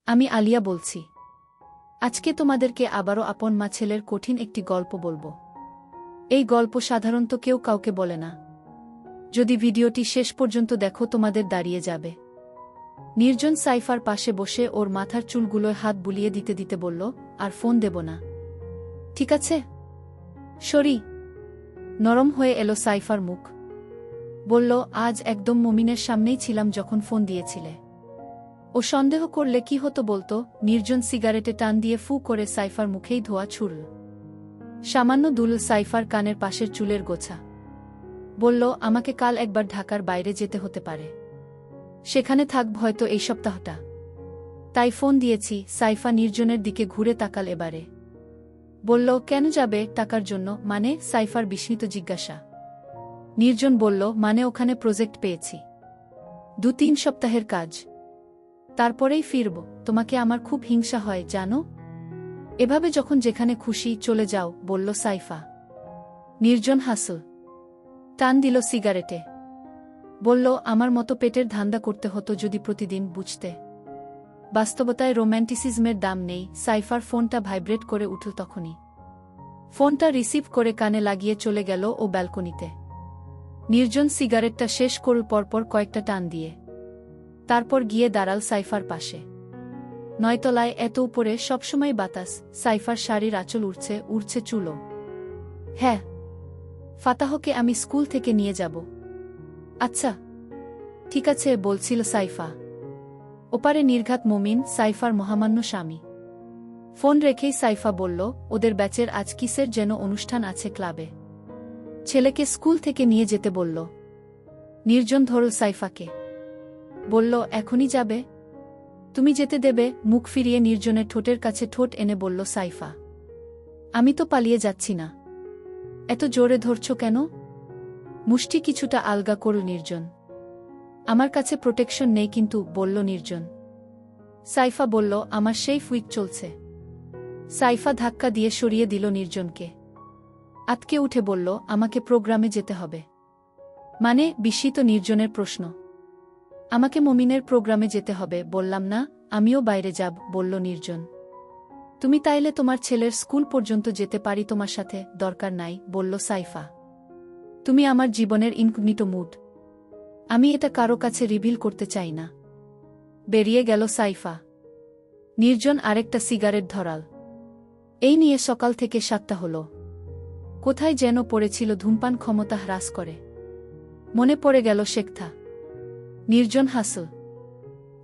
আমি আলিয়া বলছি। আজকে তোমাদেরকে আবারও আপন মা ছেলের কঠিন একটি গল্প বলবো। এই গল্প সাধারণত কেউ কাউকে বলে না। যদি ভিডিওটি শেষ পর্যন্ত দেখো তোমাদের দাঁড়িয়ে যাবে। নির্জন সাইফার পাশে বসে ওর মাথার চুলগুলোয় হাত বুলিয়ে দিতে দিতে বলল, আর ফোন দেব না, ঠিক আছে? সরি। নরম হয়ে এলো সাইফার মুখ। বলল, আজ একদম মমিনের সামনেই ছিলাম যখন ফোন দিয়েছিলে। ও সন্দেহ করলে কি হতো বলতো? নির্জন সিগারেটে টান দিয়ে ফু করে সাইফার মুখেই ধোয়া ছুড়ল। সামান্য দুল সাইফার কানের পাশের চুলের গোছা। বলল, আমাকে কাল একবার ঢাকার বাইরে যেতে হতে পারে। সেখানে থাকব হয়তো এই সপ্তাহটা। তাই ফোন দিয়েছি। সাইফা নির্জনের দিকে ঘুরে তাকাল এবারে। বলল, কেন যাবে? টাকার জন্য মানে? সাইফার বিস্মিত জিজ্ঞাসা। নির্জন বলল, মানে ওখানে প্রজেক্ট পেয়েছি, 2-3 সপ্তাহের কাজ, তারপরেই ফিরব। তোমাকে আমার খুব হিংসা হয় জানো। এভাবে যখন যেখানে খুশি চলে যাও, বলল সাইফা। নির্জন হাসল, টান দিল সিগারেটে। বলল, আমার মতো পেটের ধান্দা করতে হতো যদি প্রতিদিন, বুঝতে। বাস্তবতায় রোম্যান্টিসিজমের দাম নেই। সাইফার ফোনটা ভাইব্রেট করে উঠল তখনই। ফোনটা রিসিভ করে কানে লাগিয়ে চলে গেল ও ব্যালকনিতে। নির্জন সিগারেটটা শেষ করল পরপর কয়েকটা টান দিয়ে। তারপর গিয়ে দাঁড়াল সাইফার পাশে। 9 তলায়, এত উপরে, সবসময় বাতাস। সাইফার শাড়ির আঁচল উড়ছে, উড়ছে চুলও। হ্যাঁ, ফাতাহকে আমি স্কুল থেকে নিয়ে যাব। আচ্ছা, ঠিক আছে, বলছিল সাইফা। ওপারে নির্ঘাত মমিন, সাইফার মহামান্য স্বামী। ফোন রেখেই সাইফা বলল, ওদের ব্যাচের আজ কিসের যেন অনুষ্ঠান আছে ক্লাবে। ছেলেকে স্কুল থেকে নিয়ে যেতে বলল। নির্জন ধরল সাইফাকে। বলল, এখনই যাবে? তুমি যেতে দেবে? মুখ ফিরিয়ে নির্জনের ঠোঁটের কাছে ঠোঁট এনে বলল সাইফা। আমি তো পালিয়ে যাচ্ছি না। এত জোরে ধরছ কেন? মুষ্টি কিছুটা আলগা করল নির্জন। আমার কাছে প্রোটেকশন নেই কিন্তু, বলল নির্জন। সাইফা বলল, আমার সেই উইক চলছে। সাইফা ধাক্কা দিয়ে সরিয়ে দিল নির্জনকে। আতকে উঠে বলল, আমাকে প্রোগ্রামে যেতে হবে। মানে? বিস্মিত নির্জনের প্রশ্ন। আমাকে মমিনের প্রোগ্রামে যেতে হবে বললাম না? আমিও বাইরে যাব, বলল নির্জন। তুমি তাইলে তোমার ছেলের স্কুল পর্যন্ত যেতে পারি তোমার সাথে। দরকার নাই, বলল সাইফা। তুমি আমার জীবনের ইনকগনিটো মুড। আমি এটা কারো কাছে রিভিল করতে চাই না। বেরিয়ে গেল সাইফা। নির্জন আরেকটা সিগারেট ধরাল। এই নিয়ে সকাল থেকে 7টা হল। কোথায় যেন পড়েছিল ধূমপান ক্ষমতা হ্রাস করে। মনে পড়ে গেল শেখথা। নির্জন হাসল।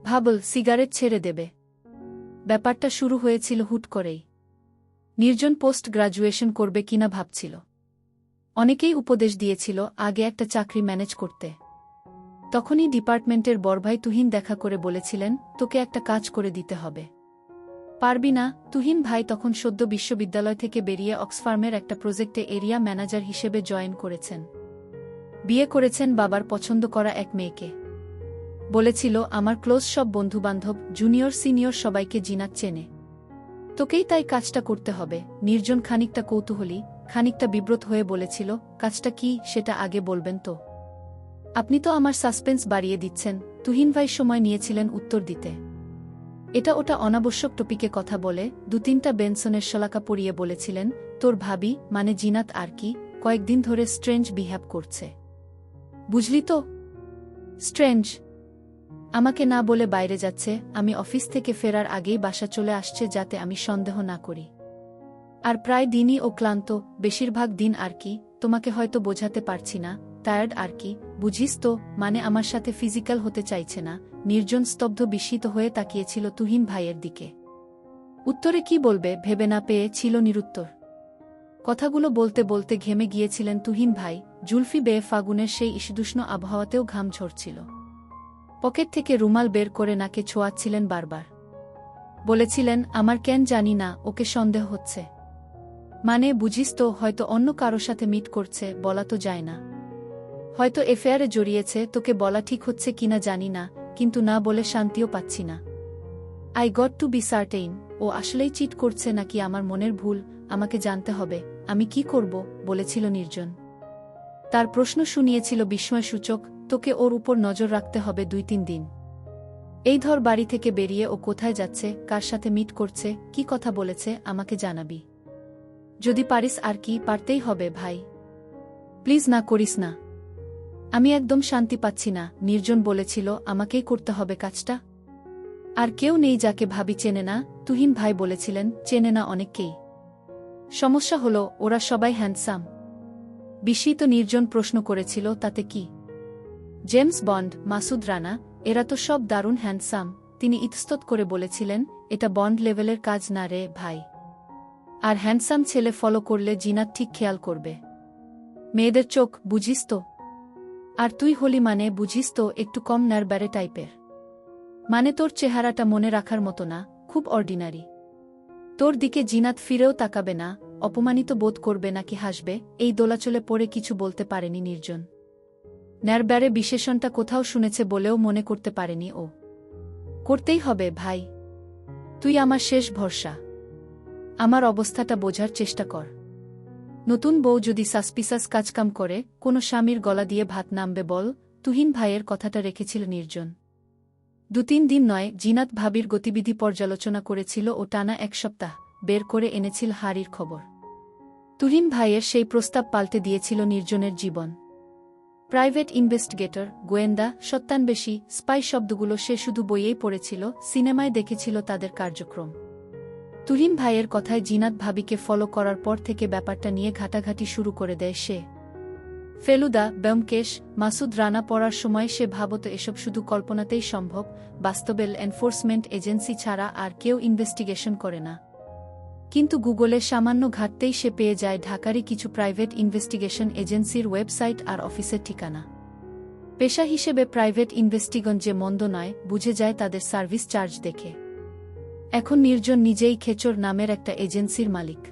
ভাবল, সিগারেট ছেড়ে দেবে। ব্যাপারটা শুরু হয়েছিল হুট করেই। নির্জন পোস্ট গ্রাজুয়েশন করবে কিনা ভাবছিল। অনেকেই উপদেশ দিয়েছিল আগে একটা চাকরি ম্যানেজ করতে। তখনই ডিপার্টমেন্টের বড়ভাই তুহিন দেখা করে বলেছিলেন, তোকে একটা কাজ করে দিতে হবে। পারবি না? তুহিন ভাই তখন সদ্য বিশ্ববিদ্যালয় থেকে বেরিয়ে অক্সফার্মের একটা প্রজেক্টে এরিয়া ম্যানেজার হিসেবে জয়েন করেছেন। বিয়ে করেছেন বাবার পছন্দ করা এক মেয়েকে। বলেছিল, আমার ক্লোজ সব বন্ধুবান্ধব, জুনিয়র সিনিয়র সবাইকে জিনাত চেনে। তোকেই তাই কাজটা করতে হবে। নির্জন খানিকটা কৌতূহলী, খানিকটা বিব্রত হয়ে বলেছিল, কাজটা কি সেটা আগে বলবেন তো। আপনি তো আমার সাসপেন্স বাড়িয়ে দিচ্ছেন। তুহিন ভাই সময় নিয়েছিলেন উত্তর দিতে। এটা ওটা অনাবশ্যক টপিকে কথা বলে 2-3টা বেনসনের শলাকা পড়িয়ে বলেছিলেন, তোর ভাবি মানে জিনাত আর কি কয়েকদিন ধরে স্ট্রেঞ্জ বিহেভ করছে। বুঝলি তো? স্ট্রেঞ্জ। আমাকে না বলে বাইরে যাচ্ছে, আমি অফিস থেকে ফেরার আগেই বাসা চলে আসছে যাতে আমি সন্দেহ না করি। আর প্রায় দিনই ও ক্লান্ত, বেশিরভাগ দিন আর কি, তোমাকে হয়তো বোঝাতে পারছি না, টায়ার্ড আর কি, বুঝিস তো, মানে আমার সাথে ফিজিক্যাল হতে চাইছে না। নির্জন স্তব্ধ বিস্মিত হয়ে তাকিয়েছিল তুহিন ভাইয়ের দিকে। উত্তরে কি বলবে ভেবে না পেয়ে ছিল নিরুত্তর। কথাগুলো বলতে বলতে ঘেমে গিয়েছিলেন তুহিন ভাই। জুলফি বেয়ে ফাগুনের সেই ঈষদুষ্ণ আবহাওয়াতেও ঘাম ঝরছিল। পকেট থেকে রুমাল বের করে নাকে ছোঁয়াচ্ছিলেন বারবার। বলেছিলেন, আমার কেন জানি না, ওকে সন্দেহ হচ্ছে। মানে বুঝিস তো, হয়তো অন্য কারো সাথে মিট করছে, বলা তো যায় না। হয়তো এফেয়ারে জড়িয়েছে, তোকে বলা ঠিক হচ্ছে কিনা জানি না, কিন্তু না বলে শান্তিও পাচ্ছি না। I got to be certain, ও আসলেই চিট করছে নাকি আমার মনের ভুল, আমাকে জানতে হবে। আমি কি করব? বলেছিল নির্জন। তার প্রশ্ন শুনিয়েছিল বিস্ময়সূচক, তোকে ওর উপর নজর রাখতে হবে 2-3 দিন। এই ধর বাড়ি থেকে বেরিয়ে ও কোথায় যাচ্ছে, কার সাথে মিট করছে, কি কথা বলেছে আমাকে জানাবি। যদি পারিস, আর কি পারতেই হবে ভাই। প্লিজ না করিস না। আমি একদম শান্তি পাচ্ছি না। নির্জন বলেছিল আমাকেই করতে হবে কাজটা। আর কেউ নেই যাকে ভাবি চেনে না। তুহিন ভাই বলেছিলেন চেনে না অনেককেই। সমস্যা হলো ওরা সবাই হ্যান্ডসাম। বিস্মিত নির্জন প্রশ্ন করেছিল তাতে কি? জেমস বন্ড, মাসুদ রানা, এরা তো সব দারুণ হ্যান্ডসাম। তিনি ইতস্তত করে বলেছিলেন এটা বন্ড লেভেলের কাজ না রে ভাই। আর হ্যান্ডসাম ছেলে ফলো করলে জিনাত ঠিক খেয়াল করবে। মেয়েদের চোখ, বুঝিস তো। আর তুই হলি মানে বুঝিস তো একটু কম নারবারে টাইপের। মানে তোর চেহারাটা মনে রাখার মতো না, খুব অর্ডিনারি। তোর দিকে জিনাত ফিরেও তাকাবে না, অপমানিত বোধ করবে নাকি হাসবে, এই দোলাচলে পড়ে কিছু বলতে পারেনি নির্জন। ন্যারব্যারে বিশেষণটা কোথাও শুনেছে বলেও মনে করতে পারেনি ও। করতেই হবে ভাই। তুই আমার শেষ ভরসা। আমার অবস্থাটা বোঝার চেষ্টা কর। নতুন বউ যদি সাসপিসাস কাজকাম করে, কোনো স্বামীর গলা দিয়ে ভাত নামবে বল? তুহিন ভাইয়ের কথাটা রেখেছিল নির্জন। 2-3 দিন নয়, জিনাত ভাবির গতিবিধি পর্যালোচনা করেছিল ও টানা 1 সপ্তাহ বের করে এনেছিল হারির খবর। তুহিন ভাইয়ের সেই প্রস্তাব পাল্টে দিয়েছিল নির্জনের জীবন। প্রাইভেট ইনভেস্টিগেটর, গোয়েন্দা, সত্যান্বেষী, স্পাই শব্দগুলো সে শুধু বইয়েই পড়েছিল, সিনেমায় দেখেছিল তাদের কার্যক্রম। তুহিন ভাইয়ের কথায় জিনাত ভাবিকে ফলো করার পর থেকে ব্যাপারটা নিয়ে ঘাটাঘাটি শুরু করে দেয় সে। ফেলুদা, ব্যোমকেশ, মাসুদ রানা পড়ার সময় সে ভাবত এসব শুধু কল্পনাতেই সম্ভব, বাস্তবে এনফোর্সমেন্ট এজেন্সি ছাড়া আর কেউ ইনভেস্টিগেশন করে না। কিন্তু গুগলে সামান্য ঘাটতেই সে পেয়ে যায় ঢাকারই কিছু প্রাইভেট ইনভেস্টিগেশন এজেন্সির ওয়েবসাইট আর অফিসের ঠিকানা। পেশা হিসেবে প্রাইভেট ইনভেস্টিগন যে মন্দ নয়, বুঝে যায় তাদের সার্ভিস চার্জ দেখে। এখন নির্জন নিজেই খেচর নামের একটা এজেন্সির মালিক।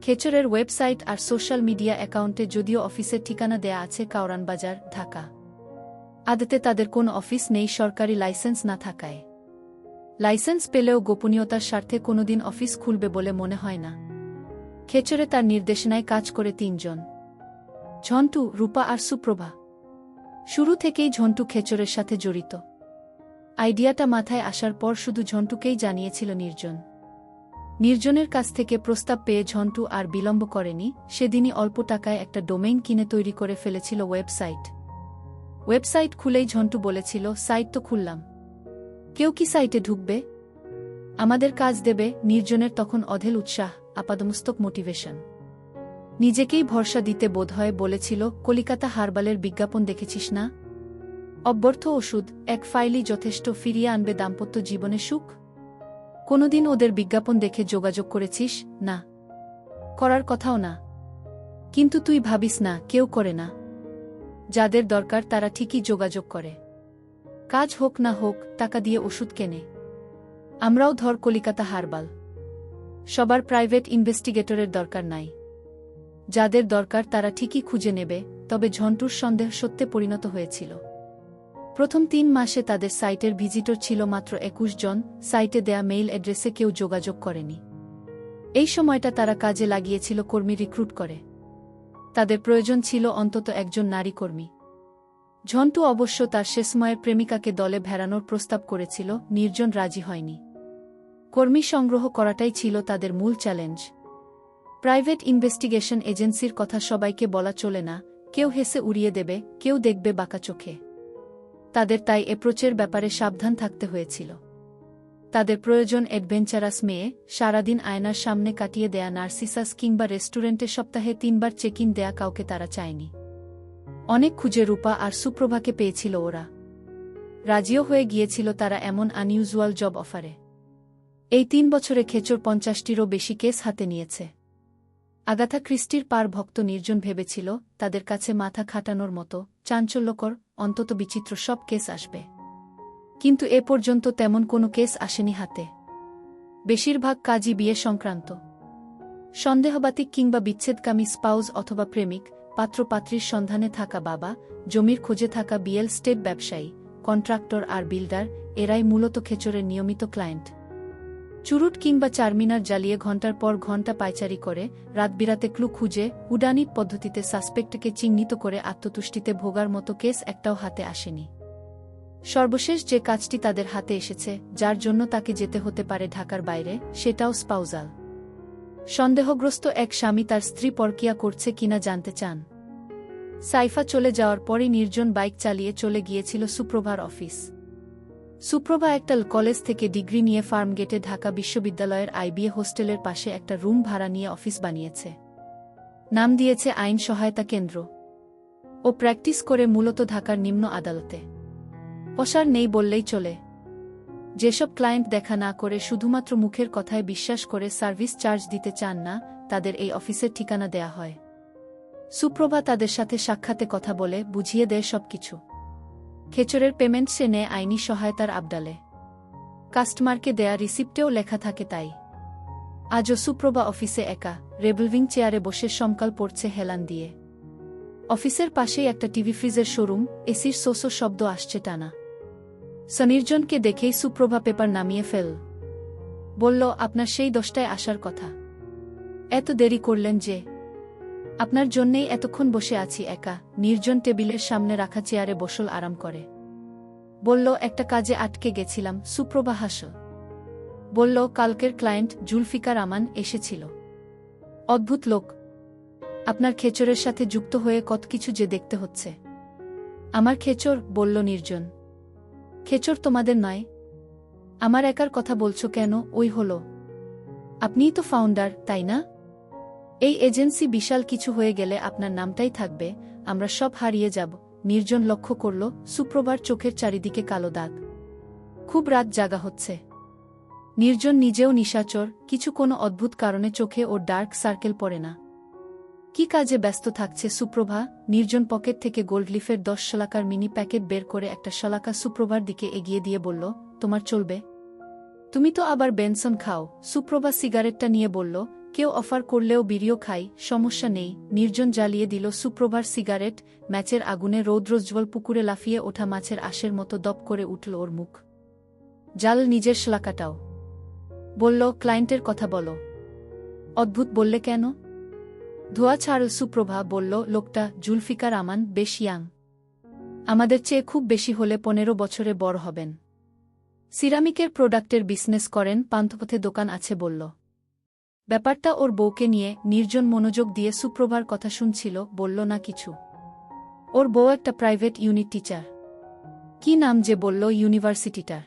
খেচরের ওয়েবসাইট আর সোশ্যাল মিডিয়া অ্যাকাউন্টে যদিও অফিসের ঠিকানা দেয়া আছে কাউরানবাজার, ঢাকা। আদতে তাদের কোনো অফিস নেই সরকারি লাইসেন্স না থাকায়। লাইসেন্স পেলেও গোপনীয়তার স্বার্থে কোনোদিন অফিস খুলবে বলে মনে হয় না। খেচরে তার নির্দেশনায় কাজ করে 3 জন, ঝন্টু, রূপা আর সুপ্রভা। শুরু থেকেই ঝন্টু খেচরের সাথে জড়িত। আইডিয়াটা মাথায় আসার পর শুধু ঝন্টুকেই জানিয়েছিল নির্জন। নির্জনের কাছ থেকে প্রস্তাব পেয়ে ঝন্টু আর বিলম্ব করেনি, সেদিনই অল্প টাকায় একটা ডোমেইন কিনে তৈরি করে ফেলেছিল ওয়েবসাইট। ওয়েবসাইট খুলেই ঝন্টু বলেছিল সাইট তো খুললাম, কেউ কি সাইটে ঢুকবে? আমাদের কাজ দেবে। নির্জনের তখন অধেল উৎসাহ, আপাদমস্তক মোটিভেশন। নিজেকেই ভরসা দিতে বোধহয় বলেছিল কলিকাতা হারবালের বিজ্ঞাপন দেখেছিস না? অব্যর্থ ওষুধ, এক ফাইলই যথেষ্ট, ফিরিয়ে আনবে দাম্পত্য জীবনে সুখ। কোনোদিন ওদের বিজ্ঞাপন দেখে যোগাযোগ করেছিস? না, করার কথাও না। কিন্তু তুই ভাবিস না কেউ করে না। যাদের দরকার তারা ঠিকই যোগাযোগ করে। কাজ হোক না হোক, টাকা দিয়ে ওষুধ কেনে। আমরাও ধর কলিকাতা হারবাল। সবার প্রাইভেট ইনভেস্টিগেটরের দরকার নাই। যাদের দরকার তারা ঠিকই খুঁজে নেবে। তবে ঝন্টুর সন্দেহ সত্যে পরিণত হয়েছিল। প্রথম 3 মাসে তাদের সাইটের ভিজিটর ছিল মাত্র 21 জন, সাইটে দেয়া মেইল অ্যাড্রেসে কেউ যোগাযোগ করেনি। এই সময়টা তারা কাজে লাগিয়েছিল কর্মী রিক্রুট করে। তাদের প্রয়োজন ছিল অন্তত একজন নারী কর্মী। ঝন্টু অবশ্য তার শেষময়ের প্রেমিকাকে দলে ভেড়ানোর প্রস্তাব করেছিল, নির্জন রাজি হয়নি। কর্মী সংগ্রহ করাটাই ছিল তাদের মূল চ্যালেঞ্জ। প্রাইভেট ইনভেস্টিগেশন এজেন্সির কথা সবাইকে বলা চলে না, কেউ হেসে উড়িয়ে দেবে, কেউ দেখবে বাঁকা চোখে। তাদের তাই অ্যাপ্রোচের ব্যাপারে সাবধান থাকতে হয়েছিল। তাদের প্রয়োজন অ্যাডভেঞ্চারাস মেয়ে, সারাদিন আয়নার সামনে কাটিয়ে দেয়া নার্সিসাস কিংবা রেস্টুরেন্টে সপ্তাহে 3 বার চেক ইন দেয়া কাউকে তারা চায়নি। অনেক খুঁজে রূপা আর সুপ্রভাকে পেয়েছিল ওরা। রাজিও হয়ে গিয়েছিল তারা এমন আনইউজুয়াল জব অফারে। এই 3 বছরে খেচর 50টিরও বেশি কেস হাতে নিয়েছে। আগাথা ক্রিস্টির পার ভক্ত নির্জন ভেবেছিল তাদের কাছে মাথা খাটানোর মতো চাঞ্চল্যকর, অন্তত বিচিত্র সব কেস আসবে। কিন্তু এ পর্যন্ত তেমন কোনো কেস আসেনি হাতে। বেশিরভাগ কাজই বিয়ে সংক্রান্ত। সন্দেহবাতিক কিংবা বিচ্ছেদকামী স্পাউস অথবা প্রেমিক, পাত্রপাত্রীর সন্ধানে থাকা বাবা, জমির খোঁজে থাকা বিয়েল স্টেট ব্যবসায়ী, কন্ট্রাক্টর আর বিল্ডার, এরাই মূলত খেচরের নিয়মিত ক্লায়েন্ট। চুরুট কিংবা চারমিনার জ্বালিয়ে ঘণ্টার পর ঘণ্টা পায়চারি করে, রাতবিরাতে ক্লু খুঁজে, উডানিট পদ্ধতিতে সাসপেক্টকে চিহ্নিত করে আত্মতুষ্টিতে ভোগার মতো কেস একটাও হাতে আসেনি। সর্বশেষ যে কাজটি তাদের হাতে এসেছে, যার জন্য তাকে যেতে হতে পারে ঢাকার বাইরে, সেটাও স্পাউজাল। সন্দেহগ্রস্ত এক স্বামী তার স্ত্রী পরকিয়া করছে কিনা জানতে চান। সাইফা চলে যাওয়ার পরই নির্জন বাইক চালিয়ে চলে গিয়েছিল সুপ্রভার অফিস। সুপ্রভা একটা কলেজ থেকে ডিগ্রি নিয়ে ফার্মগেটে ঢাকা বিশ্ববিদ্যালয়ের আইবিএ হোস্টেলের পাশে একটা রুম ভাড়া নিয়ে অফিস বানিয়েছে। নাম দিয়েছে আইন সহায়তা কেন্দ্র। ও প্র্যাকটিস করে মূলত ঢাকার নিম্ন আদালতে। পসার নেই বললেই চলে। যেসব ক্লায়েন্ট দেখা না করে শুধুমাত্র মুখের কথায় বিশ্বাস করে সার্ভিস চার্জ দিতে চান না, তাদের এই অফিসের ঠিকানা দেয়া হয়। সুপ্রভা তাদের সাথে সাক্ষাতে কথা বলে বুঝিয়ে দেয় সবকিছু। খেচরের পেমেন্ট সে নেয় আইনি সহায়তার আবডালে। কাস্টমারকে দেয়া রিসিপ্টেও লেখা থাকে তাই। আজও সুপ্রভা অফিসে একা, রেভলভিং চেয়ারে বসে সমকাল পড়ছে হেলান দিয়ে। অফিসের পাশেই একটা টিভি ফ্রিজের শোরুম, এসির সোসো শব্দ আসছে টানা। সনির্জনকে দেখেই সুপ্রভা পেপার নামিয়ে ফেল। বলল, আপনার সেই 10টায় আসার কথা। এত দেরি করলেন যে? আপনার জন্যেই এতক্ষণ বসে আছি একা। নির্জন টেবিলের সামনে রাখা চেয়ারে বসল আরাম করে। বলল, একটা কাজে আটকে গেছিলাম। সুপ্রভা হাসল। বলল, কালকের ক্লায়েন্ট জুলফিকার আমান এসেছিল। অদ্ভুত লোক। আপনার খেচরের সাথে যুক্ত হয়ে কত কিছু যে দেখতে হচ্ছে। আমার খেচর? বলল নির্জন। খেচর তোমাদের নয়। আমার একার কথা বলছো কেন? ওই হলো। আপনিই তো ফাউন্ডার, তাই না? এই এজেন্সি বিশাল কিছু হয়ে গেলে আপনার নামটাই থাকবে, আমরা সব হারিয়ে যাব। নির্জন লক্ষ্য করল সুপ্রভার চোখের চারিদিকে কালো দাগ। খুব রাত জাগা হচ্ছে। নির্জন নিজেও নিশাচর, কিছু কোনো অদ্ভুত কারণে চোখে ওর ডার্ক সার্কেল পড়ে না। কি কাজে ব্যস্ত থাকছে সুপ্রভা? নির্জন পকেট থেকে গোল্ডলিফের 10 শলাকার মিনি প্যাকেট বের করে একটা শলাকা সুপ্রভার দিকে এগিয়ে দিয়ে বলল, তোমার চলবে? তুমি তো আবার বেনসন খাও। সুপ্রভা সিগারেটটা নিয়ে বলল, কেউ অফার করলেও বিড়িও খাই, সমস্যা নেই। নির্জন জ্বালিয়ে দিল সুপ্রভার সিগারেট। ম্যাচের আগুনে রৌদ্রোজ্জ্বল পুকুরে লাফিয়ে ওঠা মাছের আশের মতো দপ করে উঠল ওর মুখ। জাল নিজের শলাকাটাও। বলল, ক্লায়েন্টের কথা বলো। অদ্ভুত বললে কেন? ধোয়া ছাড়ল সুপ্রভা। বলল, লোকটা জুলফিকার আমান বেশ ইয়াং। আমাদের চেয়ে খুব বেশি হলে 15 বছরে বড় হবেন। সিরামিকের প্রোডাক্টের বিজনেস করেন, পান্থপথে দোকান আছে বলল। ব্যাপারটা ওর বউকে নিয়ে। নির্জন মনোযোগ দিয়ে সুপ্রভার কথা শুনছিল, বলল না কিছু। ওর বউ একটা প্রাইভেট ইউনিট টিচার। কি নাম যে বলল ইউনিভার্সিটিটার?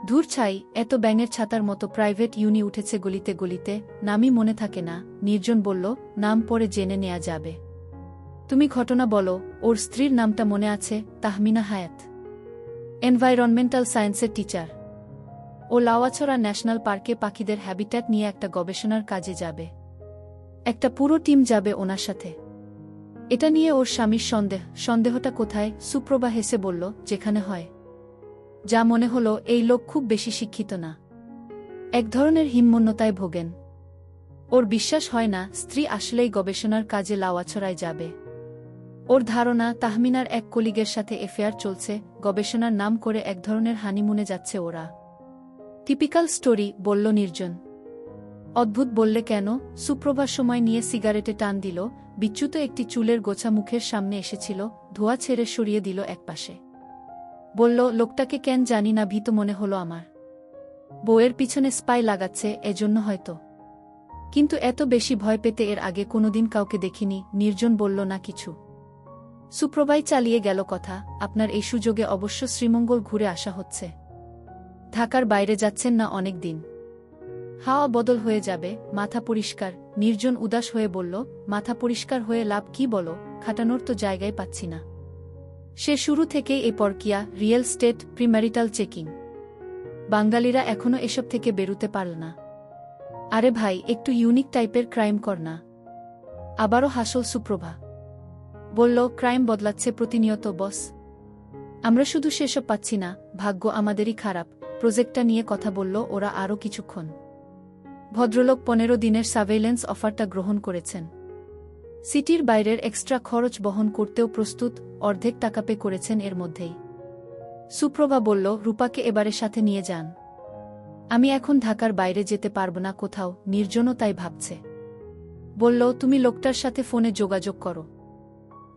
ধুর ছাই, এত ব্যাঙের ছাতার মতো প্রাইভেট ইউনি উঠেছে গলিতে গলিতে, নামই মনে থাকে না। নির্জন বলল, নাম পরে জেনে নেয়া যাবে। তুমি ঘটনা বলো। ওর স্ত্রীর নামটা মনে আছে, তাহমিনা হায়াত। এনভায়রনমেন্টাল সায়েন্সের টিচার। ও লাওয়াছড়া ন্যাশনাল পার্কে পাখিদের হ্যাবিট্যাট নিয়ে একটা গবেষণার কাজে যাবে। একটা পুরো টিম যাবে ওনার সাথে। এটা নিয়ে ওর স্বামীর সন্দেহটা কোথায়? সুপ্রভা হেসে বলল, যেখানে হয়। যা মনে হলো, এই লোক খুব বেশি শিক্ষিত না। এক ধরনের হিম্মন্যতায় ভোগেন। ওর বিশ্বাস হয় না স্ত্রী আসলেই গবেষণার কাজে লাওয়াছড়ায় যাবে। ওর ধারণা তাহমিনার এক কলিগের সাথে এফেয়ার চলছে, গবেষণার নাম করে এক ধরনের হানিমুনে যাচ্ছে ওরা। টিপিক্যাল স্টোরি, বলল নির্জন। অদ্ভুত বললে কেন? সুপ্রভা সময় নিয়ে সিগারেটে টান দিল। বিচ্যুত একটি চুলের গোছা মুখের সামনে এসেছিল, ধোয়া ছেড়ে সরিয়ে দিল একপাশে। বলল, লোকটাকে কেন জানি না ভীত মনে হলো আমার। বউয়ের পিছনে স্পাই লাগাচ্ছে, এজন্য হয়তো। কিন্তু এত বেশি ভয় পেতে এর আগে কোনোদিন কাউকে দেখিনি। নির্জন বলল না কিছু। সুপ্রভাই চালিয়ে গেল কথা, আপনার এই সুযোগে অবশ্য শ্রীমঙ্গল ঘুরে আসা হচ্ছে। ঢাকার বাইরে যাচ্ছেন না অনেক দিন। হাওয়া বদল হয়ে যাবে, মাথা পরিষ্কার। নির্জন উদাস হয়ে বলল, মাথা পরিষ্কার হয়ে লাভ কি বলো? খাটানোর তো জায়গায় পাচ্ছি না। সে শুরু থেকেই এই পরকিয়া, রিয়েল স্টেট, প্রিম্যারিটাল চেকিং। বাঙালিরা এখনো এসব থেকে বেরুতে পারল না। আরে ভাই, একটু ইউনিক টাইপের ক্রাইম কর না। আবারও হাসল সুপ্রভা। বলল, ক্রাইম বদলাচ্ছে প্রতিনিয়ত বস। আমরা শুধু সেসব পাচ্ছি না, ভাগ্য আমাদেরই খারাপ। প্রজেক্টটা নিয়ে কথা বলল ওরা আরও কিছুক্ষণ। ভদ্রলোক 15 দিনের সার্ভেইলেন্স অফারটা গ্রহণ করেছেন। সিটির বাইরের এক্সট্রা খরচ বহন করতেও প্রস্তুত, অর্ধেক টাকা পে করেছেন এর মধ্যেই। সুপ্রভা বলল, রূপাকে এবারে সাথে নিয়ে যান। আমি এখন ঢাকার বাইরে যেতে পারব না কোথাও। নির্জনও তাই ভাবছে। বলল, তুমি লোকটার সাথে ফোনে যোগাযোগ করো।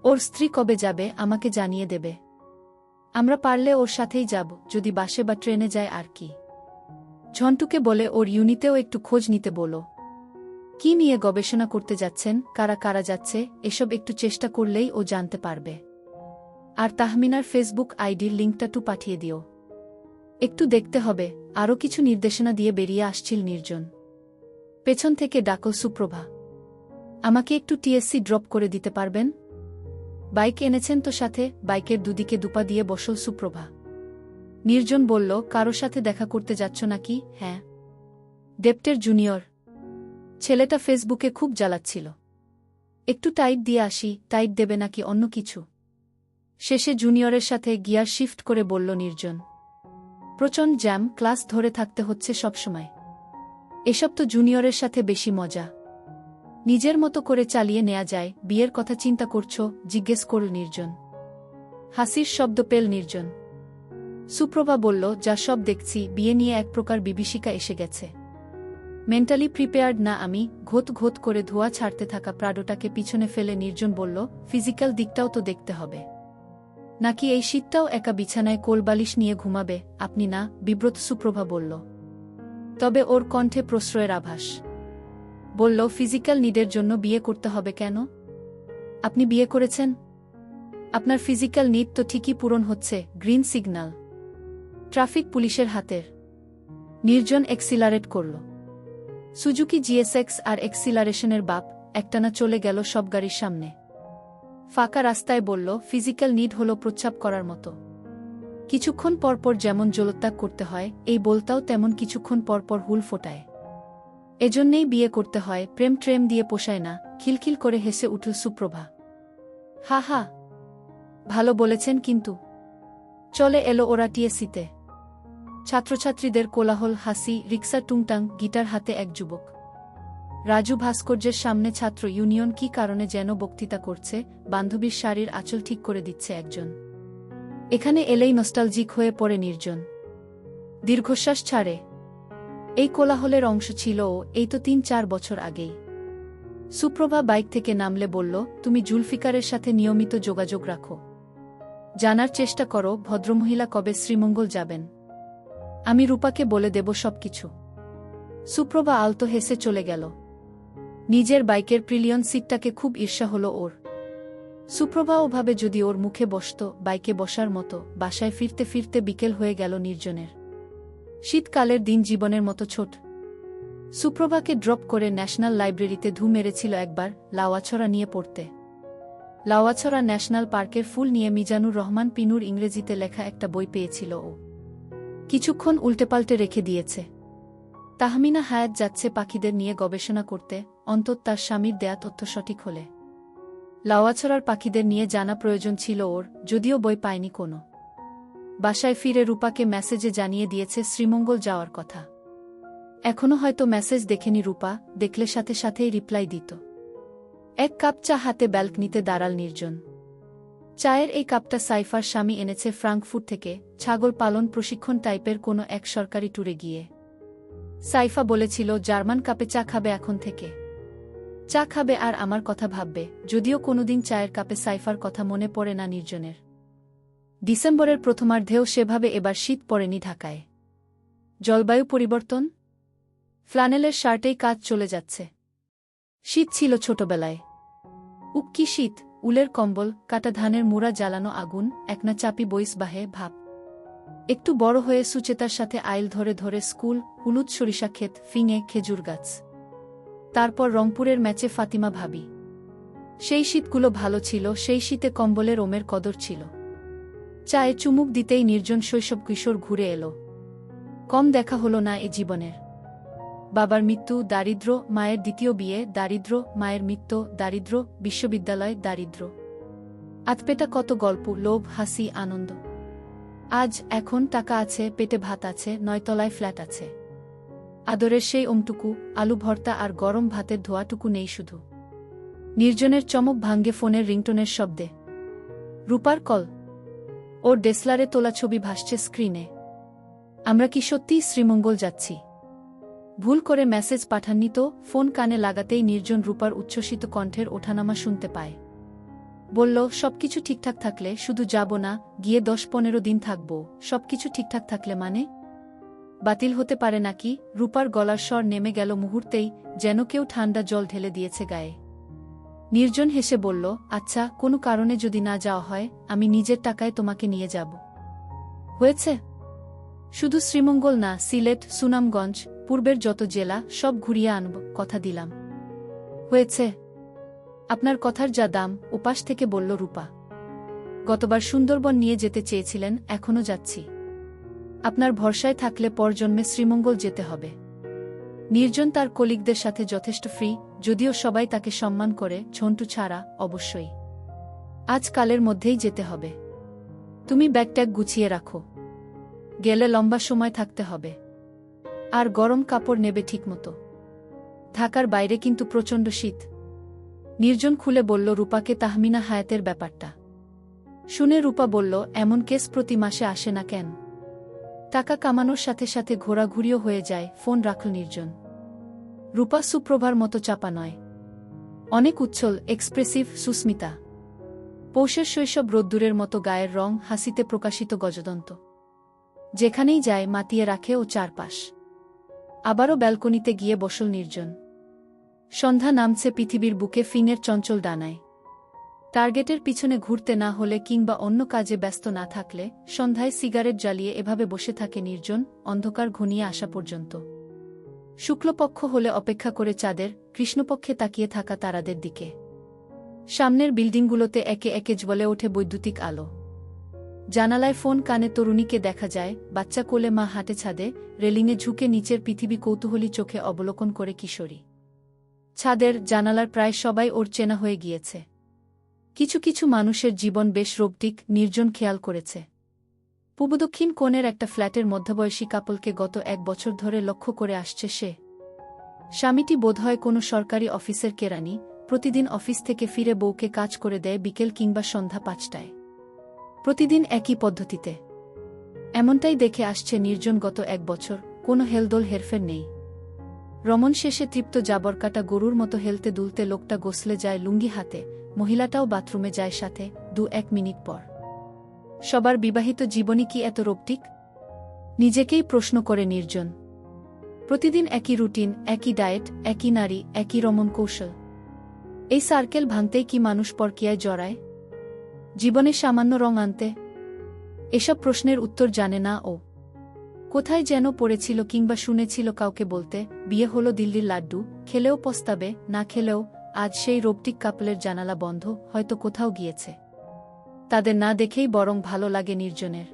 ওর স্ত্রী কবে যাবে আমাকে জানিয়ে দেবে। আমরা পারলে ওর সাথেই যাব, যদি বাসে বা ট্রেনে যায় আর কি। ঝন্টুকে বলে ওর ইউনিটেও একটু খোঁজ নিতে বলো। কি নিয়ে গবেষণা করতে যাচ্ছেন, কারা কারা যাচ্ছে, এসব একটু চেষ্টা করলেই ও জানতে পারবে। আর তাহমিনার ফেসবুক আইডির লিঙ্কটা পাঠিয়ে দিও। একটু দেখতে হবে। আরও কিছু নির্দেশনা দিয়ে বেরিয়ে আসছিল নির্জন। পেছন থেকে ডাকল সুপ্রভা। আমাকে একটু টিএসসি ড্রপ করে দিতে পারবেন? বাইক এনেছেন তো সাথে? বাইকের দুদিকে দুপা দিয়ে বসল সুপ্রভা। নির্জন বলল, কারো সাথে দেখা করতে যাচ্ছ নাকি? হ্যাঁ, ডেপ্টের জুনিয়র। ছেলেটা ফেসবুকে খুব জ্বালাচ্ছিল। একটু টাইট দিয়ে আসি। টাইট দেবে নাকি অন্য কিছু? শেষে জুনিয়রের সাথে গিয়ার শিফট করে বলল নির্জন। প্রচণ্ড জ্যাম, ক্লাস ধরে থাকতে হচ্ছে সবসময়। এসব তো জুনিয়রের সাথে বেশি মজা। নিজের মতো করে চালিয়ে নেয়া যায়। বিয়ের কথা চিন্তা করছো? জিজ্ঞেস করল নির্জন। হাসির শব্দ পেল নির্জন। সুপ্রভা বলল, যা সব দেখছি, বিয়ে নিয়ে এক প্রকার বিভীষিকা এসে গেছে। মেন্টালি প্রিপেয়ার্ড না আমি। ঘোত ঘোত করে ধোঁয়া ছাড়তে থাকা প্রাডোটাকে পিছনে ফেলে নির্জন বলল, ফিজিক্যাল দিকটাও তো দেখতে হবে। নাকি এই শীতটাও একা বিছানায় কোলবালিশ নিয়ে ঘুমাবে? আপনি না? বিব্রত সুপ্রভা বলল। তবে ওর কণ্ঠে প্রশ্রয়ের আভাস। বলল, ফিজিক্যাল নিডের জন্য বিয়ে করতে হবে কেন? আপনি বিয়ে করেছেন? আপনার ফিজিক্যাল নিড তো ঠিকই পূরণ হচ্ছে। Green signal. ট্রাফিক পুলিশের হাতের। নির্জন এক্সিলারেট করল। সুজুকি জিএসএক্স আর এক্সিলারেশনের বাপ একটানা চলে গেল সব গাড়ির সামনে। ফাঁকা রাস্তায় বলল, ফিজিক্যাল নিড হলো প্রচ্ছাপ করার মতো। কিছুক্ষণ পরপর যেমন জলত্যাগ করতে হয়, এই বলতাও তেমন কিছুক্ষণ পরপর হুল ফোটায়। এজন্যেই বিয়ে করতে হয়। প্রেম ট্রেম দিয়ে পোষায় না। খিলখিল করে হেসে উঠল সুপ্রভা। হা হা, ভালো বলেছেন কিন্তু। চলে এলো ওরা টিএসসিতে। ছাত্রছাত্রীদের কোলাহল, হাসি, রিক্সা টুংটাং, গিটার হাতে এক যুবক। রাজু ভাস্কর্যের সামনে ছাত্র ইউনিয়ন কি কারণে যেন বক্তৃতা করছে। বান্ধবীর শাড়ির আঁচল ঠিক করে দিচ্ছে একজন। এখানে এলেই নস্টালজিক হয়ে পড়ে নির্জন। দীর্ঘশ্বাস ছাড়ে। এই কোলাহলের অংশ ছিল ও, এই তো ৩-৪ বছর আগেই। সুপ্রভা বাইক থেকে নামলে বলল, তুমি জুলফিকারের সাথে নিয়মিত যোগাযোগ রাখো। জানার চেষ্টা করো ভদ্রমহিলা কবে শ্রীমঙ্গল যাবেন। আমি রূপাকে বলে দেব সবকিছু। সুপ্রভা আলতো হেসে চলে গেল। নিজের বাইকের প্রিলিয়ন সিটটাকে খুব ঈর্ষা হল ওর। সুপ্রভা ওভাবে যদি ওর মুখে বসত, বাইকে বসার মতো। বাসায় ফিরতে ফিরতে বিকেল হয়ে গেল নির্জনের। শীতকালের দিন জীবনের মতো ছোট। সুপ্রভাকে ড্রপ করে ন্যাশনাল লাইব্রেরিতে ধু মেরেছিল একবার, লাওয়াছড়া নিয়ে পড়তে। লাওয়াছড়া ন্যাশনাল পার্কের ফুল নিয়ে মিজানুর রহমান পিনুর ইংরেজিতে লেখা একটা বই পেয়েছিল ও। কিছুক্ষণ উল্টেপাল্টে রেখে দিয়েছে। তাহমিনা হায়াত যাচ্ছে পাখিদের নিয়ে গবেষণা করতে, অন্তত তার স্বামীর দেয়া তথ্য সঠিক হলে। লাওয়াছড়ার পাখিদের নিয়ে জানা প্রয়োজন ছিল ওর, যদিও বই পায়নি কোনো। বাসায় ফিরে রূপাকে মেসেজে জানিয়ে দিয়েছে শ্রীমঙ্গল যাওয়ার কথা। এখনও হয়তো মেসেজ দেখেনি রূপা, দেখলে সাথে সাথেই রিপ্লাই দিত। এক কাপ চা হাতে ব্যালকনিতে দাঁড়াল নির্জন। চায়ের এই কাপটা সাইফার স্বামী এনেছে ফ্রাঙ্কফুর্ট থেকে, ছাগল পালন প্রশিক্ষণ টাইপের কোনো এক সরকারি ট্যুরে গিয়ে। সাইফা বলেছিল জার্মান কাপে চা খাবে এখন থেকে। চা খাবে আর আমার কথা ভাববে, যদিও কোনোদিন চায়ের কাপে সাইফার কথা মনে পড়ে না নির্জনের। ডিসেম্বরের প্রথমার্ধেও সেভাবে এবার শীত পড়েনি ঢাকায়। জলবায়ু পরিবর্তন। ফ্লানেলের শার্টেই কাজ চলে যাচ্ছে। শীত ছিল ছোটবেলায়। উক্কি শীত, উলের কম্বল, কাটা ধানের মুড়া, জ্বালানো আগুন, একনা চাপি বইস বাহে ভাব। একটু বড় হয়ে সুচেতার সাথে আইল ধরে ধরে স্কুল, হলুদ সরিষা ক্ষেত, ফিঙে, খেজুর গাছ। তারপর রংপুরের ম্যাচে ফাতিমা ভাবি। সেই শীতগুলো ভালো ছিল, সেই শীতে কম্বলের ওমের কদর ছিল। চায়ে চুমুক দিতেই নির্জন শৈশব কিশোর ঘুরে এলো। কম দেখা হলো না এ জীবনের। বাবার মৃত্যু, দারিদ্র, মায়ের দ্বিতীয় বিয়ে, দারিদ্র, মায়ের মৃত্যু, দারিদ্র, বিশ্ববিদ্যালয়, দারিদ্র। আতপেটা কত গল্প, লোভ, হাসি, আনন্দ। আজ এখন টাকা আছে, পেটে ভাত আছে, 9 তলায় ফ্ল্যাট আছে। আদরের সেই ওমটুকু, আলু ভর্তা আর গরম ভাতের ধোয়াটুকু নেই শুধু। নির্জনের চমক ভাঙ্গে ফোনের রিংটোনের শব্দে। রূপার কল। ওর ডেসলারে তোলা ছবি ভাসছে স্ক্রিনে। আমরা কি সত্যিই শ্রীমঙ্গল যাচ্ছি? ভুল করে মেসেজ পাঠাননি তো? ফোন কানে লাগাতেই নির্জন রূপার উচ্ছ্বসিত কণ্ঠের ওঠানামা শুনতে পায়। বলল, সবকিছু ঠিকঠাক থাকলে শুধু যাব না, গিয়ে 10-15 দিন থাকব। সবকিছু ঠিকঠাক থাকলে মানে? বাতিল হতে পারে নাকি? রূপার গলার স্বর নেমে গেল মুহূর্তেই, যেন কেউ ঠান্ডা জল ঢেলে দিয়েছে গায়ে। নির্জন হেসে বলল, আচ্ছা, কোনো কারণে যদি না যাওয়া হয়, আমি নিজের টাকায় তোমাকে নিয়ে যাব। হয়েছে? শুধু শ্রীমঙ্গল না, সিলেট, সুনামগঞ্জ, পূর্বের যত জেলা সব ঘুরিয়ে আনব, কথা দিলাম। হয়েছে? আপনার কথার যা দাম, ওপাশ থেকে বলল রূপা। গতবার সুন্দরবন নিয়ে যেতে চেয়েছিলেন, এখনো যাচ্ছি। আপনার ভরসায় থাকলে পরজন্মে শ্রীমঙ্গল যেতে হবে। নির্জন তার কলিগদের সাথে যথেষ্ট ফ্রি, যদিও সবাই তাকে সম্মান করে, ঝন্টু ছাড়া, অবশ্যই। আজকালের মধ্যেই যেতে হবে। তুমি ব্যাগট্যাগ গুছিয়ে রাখো। গেলে লম্বা সময় থাকতে হবে। আর গরম কাপড় নেবে ঠিকমতো। ঢাকার বাইরে কিন্তু প্রচণ্ড শীত। নির্জন খুলে বলল রূপাকে তাহমিনা হায়াতের ব্যাপারটা। শুনে রূপা বলল, এমন কেস প্রতি মাসে আসে না কেন? টাকা কামানোর সাথে সাথে ঘোরাঘুরিও হয়ে যায়। ফোন রাখল নির্জন। রূপা সুপ্রভার মতো চাপা নয়। অনেক উচ্ছল, এক্সপ্রেসিভ, সুস্মিতা। পৌষের শৈশব রোদ্দুরের মতো গায়ের রং, হাসিতে প্রকাশিত গজদন্ত। যেখানেই যায় মাতিয়ে রাখে ও চারপাশ। আবারও ব্যালকনিতে গিয়ে বসল নির্জন। সন্ধ্যা নামছে পৃথিবীর বুকে ফিনের চঞ্চল ডানায়। টার্গেটের পিছনে ঘুরতে না হলে কিংবা অন্য কাজে ব্যস্ত না থাকলে সন্ধ্যায় সিগারেট জ্বালিয়ে এভাবে বসে থাকে নির্জন, অন্ধকার ঘনিয়ে আসা পর্যন্ত। শুক্লপক্ষ হলে অপেক্ষা করে চাঁদের, কৃষ্ণপক্ষে তাকিয়ে থাকা তারাদের দিকে। সামনের বিল্ডিংগুলোতে একে একে জ্বলে ওঠে বৈদ্যুতিক আলো। জানালায় ফোন কানে তরুণীকে দেখা যায়, বাচ্চা কোলে মা হাঁটে ছাদে, রেলিংয়ে ঝুঁকে নিচের পৃথিবী কৌতূহলী চোখে অবলোকন করে কিশোরী। ছাদের জানালার প্রায় সবাই ওর চেনা হয়ে গিয়েছে। কিছু কিছু মানুষের জীবন বেশ রোবটিক, নির্জন খেয়াল করেছে। পূর্বদক্ষিণ কোণের একটা ফ্ল্যাটের মধ্যবয়সী কাপলকে গত 1 বছর ধরে লক্ষ্য করে আসছে সে। স্বামীটি বোধহয় কোনো সরকারি অফিসের কেরানি, প্রতিদিন অফিস থেকে ফিরে বউকে কাজ করে দেয় বিকেল কিংবা সন্ধ্যা 5টায়। প্রতিদিন একই পদ্ধতিতে। এমনটাই দেখে আসছে নির্জন গত 1 বছর, কোনো হেলদোল হেরফের নেই। রমণ শেষে তৃপ্ত জাবরকাটা গরুর মতো হেলতে দুলতে লোকটা গোসলে যায় লুঙ্গি হাতে, মহিলাটাও বাথরুমে যায় সাথে, 2-1 মিনিট পর। সবার বিবাহিত জীবনই কি এত রোবটিক? নিজেকেই প্রশ্ন করে নির্জন। প্রতিদিন একই রুটিন, একই ডায়েট, একই নারী, একই রমণ কৌশল। এই সার্কেল ভাঙতেই কি মানুষ পরকীয়ায় জড়ায়? জীবনে সামান্য রং আনতে? এসব প্রশ্নের উত্তর জানে না ও। কোথায় যেন পড়েছিল কিংবা শুনেছিল কাউকে বলতে, বিয়ে হলো দিল্লির লাড্ডু, খেলেও পস্তাবে, না খেলেও। আজ সেই রোবটিক কাপলের জানালা বন্ধ, হয়তো কোথাও গিয়েছে। তাদের না দেখেই বরং ভালো লাগে নির্জনের।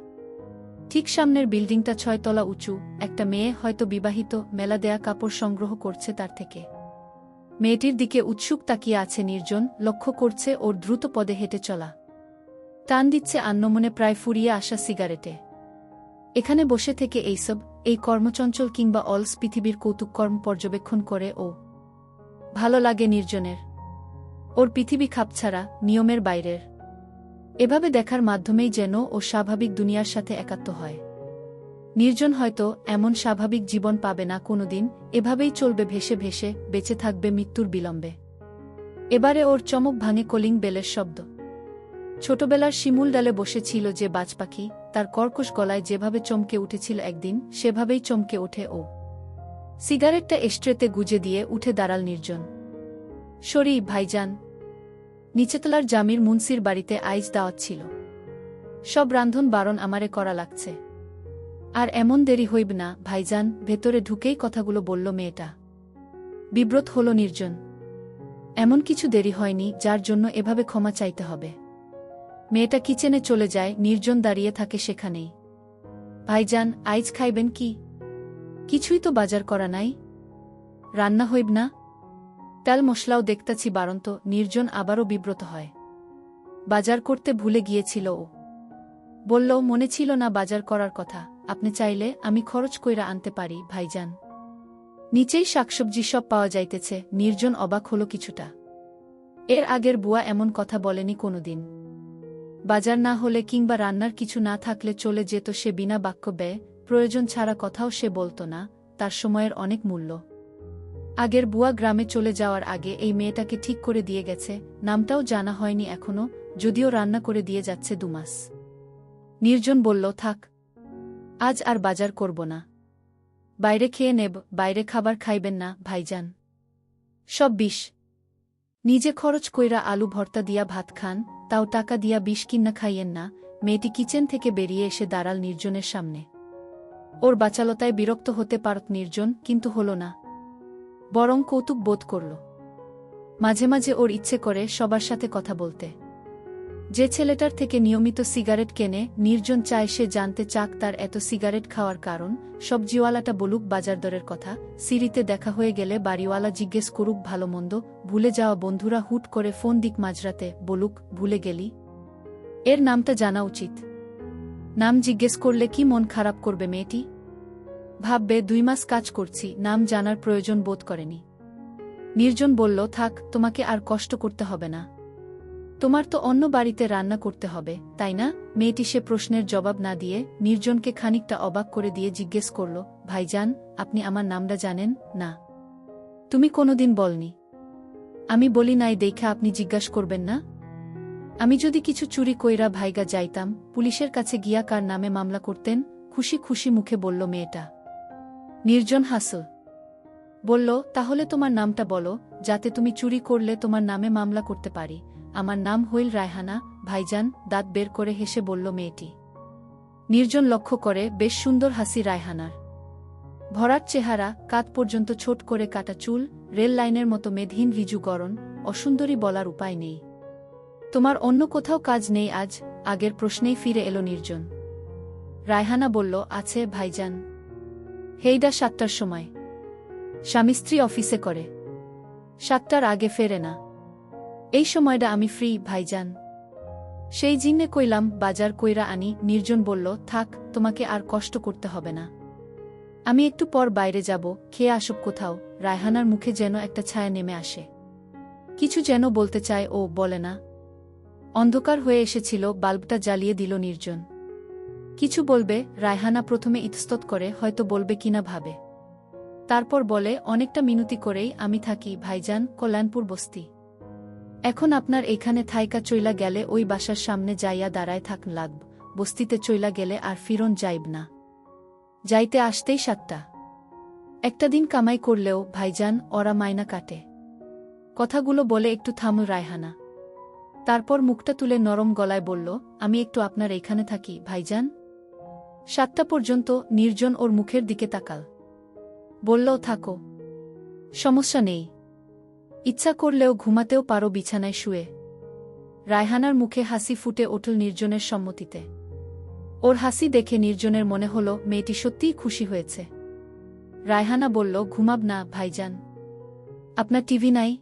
ঠিক সামনের বিল্ডিংটা 6 তলা উঁচু, একটা মেয়ে, হয়তো বিবাহিত, মেলা দেয়া কাপড় সংগ্রহ করছে তার থেকে। মেয়েটির দিকে উৎসুক তাকিয়ে আছে নির্জন, লক্ষ্য করছে ওর দ্রুত পদে হেঁটে চলা। টান দিচ্ছে আন্নমনে প্রায় ফুরিয়ে আসা সিগারেটে। এখানে বসে থেকে এই কর্মচঞ্চল কিংবা অলস পৃথিবীর কৌতুককর্ম পর্যবেক্ষণ করে ও। ভালো লাগে নির্জনের। ওর পৃথিবী খাপছাড়া, নিয়মের বাইরের। এভাবে দেখার মাধ্যমেই যেন ও স্বাভাবিক দুনিয়ার সাথে একাত্ম হয়। নির্জন হয়তো এমন স্বাভাবিক জীবন পাবে না কোনোদিন, এভাবেই চলবে ভেসে ভেসে, বেঁচে থাকবে মৃত্যুর বিলম্বে। এবারে ওর চমক ভাঙে কলিং বেলের শব্দ। ছোটবেলার শিমুল ডালে বসেছিল যে বাজপাখি, তার কর্কশ গলায় যেভাবে চমকে উঠেছিল একদিন, সেভাবেই চমকে ওঠে ও। সিগারেটটা এস্ট্রেতে গুজে দিয়ে উঠে দাঁড়াল নির্জন। সরি ভাইজান। নিচেতলার জামির মুন্সির বাড়িতে আইজ দাওয়াত ছিল। সব রান্ধন বারণ আমারে করা লাগছে। আর এমন দেরি হইব না ভাইজান, ভেতরে ঢুকেই কথাগুলো বলল মেয়েটা। বিব্রত হল নির্জন। এমন কিছু দেরি হয়নি যার জন্য এভাবে ক্ষমা চাইতে হবে। মেয়েটা কিচেনে চলে যায়, নির্জন দাঁড়িয়ে থাকে সেখানেই। ভাইজান, আইজ খাইবেন কি? কিছুই তো বাজার করা নাই। রান্না হইব না? তেল মশলাও দেখতাছি বারন্ত। নির্জন আবারও বিব্রত হয়। বাজার করতে ভুলে গিয়েছিল ও। বলল, মনে ছিল না বাজার করার কথা, আপনি চাইলে আমি খরচ কইরা আনতে পারি ভাইজান। নিচেই শাকসবজি সব পাওয়া যাইতেছে। নির্জন অবাক হল কিছুটা। এর আগের বুয়া এমন কথা বলেনি কোনোদিন। বাজার না হলে কিংবা রান্নার কিছু না থাকলে চলে যেত সে বিনা বাক্য ব্যয়, প্রয়োজন ছাড়া কথাও সে বলত না, তার সময়ের অনেক মূল্য। আগের বুয়া গ্রামে চলে যাওয়ার আগে এই মেয়েটাকে ঠিক করে দিয়ে গেছে, নামটাও জানা হয়নি এখনো, যদিও রান্না করে দিয়ে যাচ্ছে 2 মাস। নির্জন বলল, থাক, আজ আর বাজার করব না, বাইরে খেয়ে নেব। বাইরে খাবার খাইবেন না ভাইজান, সব বিষ। নিজে খরচ কইরা আলু ভর্তা দিয়া ভাত খান, তাও টাকা দিয়া বিষ কিন্না খাইয়েন না। মেয়েটি কিচেন থেকে বেরিয়ে এসে দাঁড়াল নির্জনের সামনে। ওর বাচালতায় বিরক্ত হতে পারত নির্জন, কিন্তু হল না, বরং কৌতুক বোধ করল। মাঝে মাঝে ওর ইচ্ছে করে সবার সাথে কথা বলতে। যে ছেলেটার থেকে নিয়মিত সিগারেট কেনে, নির্জন চায় সে জানতে চাক তার এত সিগারেট খাওয়ার কারণ। সবজিওয়ালাটা বলুক বাজার দরের কথা, সিঁড়িতে দেখা হয়ে গেলে বাড়িওয়ালা জিজ্ঞেস করুক ভালো মন্দ, ভুলে যাওয়া বন্ধুরা হুট করে ফোন দিক মাঝরাতে, বলুক ভুলে গেলি। এর নামটা জানা উচিত। নাম জিজ্ঞেস করলে কি মন খারাপ করবে মেয়েটি? ভাববে 2 মাস কাজ করছি, নাম জানার প্রয়োজন বোধ করেনি। নির্জন বলল, থাক, তোমাকে আর কষ্ট করতে হবে না, তোমার তো অন্য বাড়িতে রান্না করতে হবে, তাই না? মেয়েটি সে প্রশ্নের জবাব না দিয়ে নির্জনকে খানিকটা অবাক করে দিয়ে জিজ্ঞেস করল, ভাইজান, আপনি আমার নামটা জানেন না? তুমি কোনোদিন বলনি। আমি বলি নাই দেখা আপনি জিজ্ঞাসা করবেন না? আমি যদি কিছু চুরি কইরা ভাইগা যাইতাম, পুলিশের কাছে গিয়া কার নামে মামলা করতেন? খুশি খুশি মুখে বলল মেয়েটা। নির্জন হাসল, বলল, তাহলে তোমার নামটা বলো, যাতে তুমি চুরি করলে তোমার নামে মামলা করতে পারি। আমার নাম হইল রায়হানা ভাইজান, দাঁত বের করে হেসে বলল মেয়েটি। নির্জন লক্ষ্য করে বেশ সুন্দর হাসি রায়হানার। ভরাট চেহারা, কাঁধ পর্যন্ত ছোট করে কাটা চুল, রেল লাইনের মতো মেদহীন রিজু গড়ন, অসুন্দরী বলার উপায় নেই। তোমার অন্য কোথাও কাজ নেই আজ? আগের প্রশ্নেই ফিরে এলো নির্জন। রায়হানা বলল, আছে ভাইজান। হেইডা 7টার সময়। স্বামী স্ত্রী অফিসে করে, 7টার আগে ফেরে না। এই সময়টা আমি ফ্রি ভাইজান। সেই জিন্নে কইলাম বাজার কইরা আনি। নির্জন বলল, থাক, তোমাকে আর কষ্ট করতে হবে না, আমি একটু পর বাইরে যাব, খেয়ে আসব কোথাও। রায়হানার মুখে যেন একটা ছায়া নেমে আসে, কিছু যেন বলতে চায় ও বলে না। অন্ধকার হয়ে এসেছিল, বাল্বটা জ্বালিয়ে দিল নির্জন। কিছু বলবে, রায়হানা প্রথমে ইতস্তত করে, হয়তো বলবে কিনা ভাবে। তারপর বলে, অনেকটা মিনতি করেই, আমি থাকি ভাইজান কল্যাণপুর বস্তি। এখন আপনার এখানে থাইকা চইলা গেলে ওই বাসার সামনে যাইয়া দাঁড়ায় থাক লাগব, বস্তিতে চইলা গেলে আর ফিরন যাইব না। যাইতে আসতেই 7টা। একটা দিন কামাই করলেও ভাইজান ওরা মাইনা কাটে। কথাগুলো বলে একটু থামল রায়হানা, তারপর মুখটা তুলে নরম গলায় বলল, আমি একটু আপনার এখানে থাকি ভাইজান। 7টা পর্যন্ত। নির্জন ওর মুখের দিকে তাকাল, বলল, থাকো, সমস্যা নেই, ইচ্ছা করলেও ঘুমাতেও পারো বিছানায় শুয়ে। রায়হানার মুখে হাসি ফুটে উঠল নির্জনের সম্মতিতে। ওর হাসি দেখে নির্জনের মনে হল মেয়েটি সত্যিই খুশি হয়েছে। রায়হানা বলল, ঘুমাব না ভাইজান? আপনার টিভি নাই?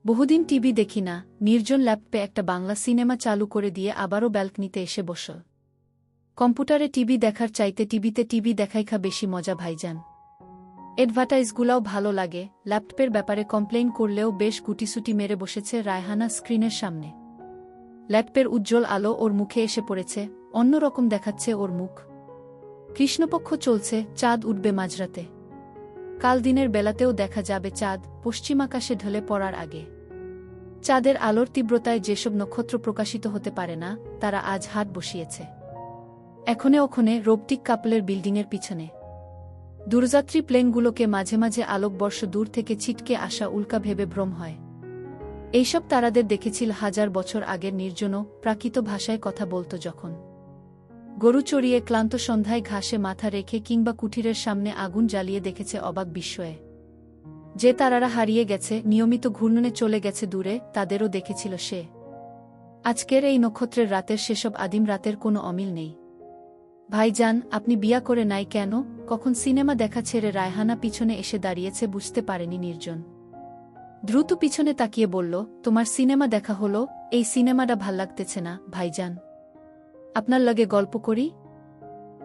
বহুদিন টিভি দেখি না। নির্জন ল্যাপটপে একটা বাংলা সিনেমা চালু করে দিয়ে আবারও ব্যালকনিতে এসে বসল। কম্পিউটারে টিভি দেখার চাইতে টিভিতে টিভি দেখাইখা বেশি মজা ভাইজান। অ্যাডভার্টাইজগুলাও ভালো লাগে। ল্যাপটপের ব্যাপারে কমপ্লেইন করলেও বেশ গুটিসুটি মেরে বসেছে রায়হানা স্ক্রিনের সামনে। ল্যাপটপের উজ্জ্বল আলো ওর মুখে এসে পড়েছে, অন্যরকম দেখাচ্ছে ওর মুখ। কৃষ্ণপক্ষ চলছে, চাঁদ উঠবে মাঝরাতে। কাল দিনের বেলাতেও দেখা যাবে চাঁদ, পশ্চিমাকাশে ঢলে পড়ার আগে। চাঁদের আলোর তীব্রতায় যেসব নক্ষত্র প্রকাশিত হতে পারে না, তারা আজ হাট বসিয়েছে এখনে ওখানে রোবটিক কাপলের বিল্ডিংয়ের পিছনে। দূরযাত্রী প্লেনগুলোকে মাঝে মাঝে আলোকবর্ষ দূর থেকে ছিটকে আসা উল্কা ভেবে ভ্রম হয়। এইসব তারাদের দেখেছিল 1000 বছর আগের নির্জনও, প্রাকৃত ভাষায় কথা বলত যখন। গরু চড়িয়ে ক্লান্ত সন্ধ্যায় ঘাসে মাথা রেখে কিংবা কুঠিরের সামনে আগুন জ্বালিয়ে দেখেছে অবাক বিস্ময়ে। যে তারারা হারিয়ে গেছে, নিয়মিত ঘূর্ণনে চলে গেছে দূরে, তাদেরও দেখেছিল সে। আজকের এই নক্ষত্রের রাতের সেসব আদিম রাতের কোনো অমিল নেই। ভাইজান, আপনি বিয়া করে নাই কেন? কখন সিনেমা দেখা ছেড়ে রায়হানা পিছনে এসে দাঁড়িয়েছে বুঝতে পারেনি নির্জন। দ্রুত পিছনে তাকিয়ে বলল, তোমার সিনেমা দেখা হলো? এই সিনেমাটা ভাল লাগতেছে না ভাইজান, আপনার লগে গল্প করি।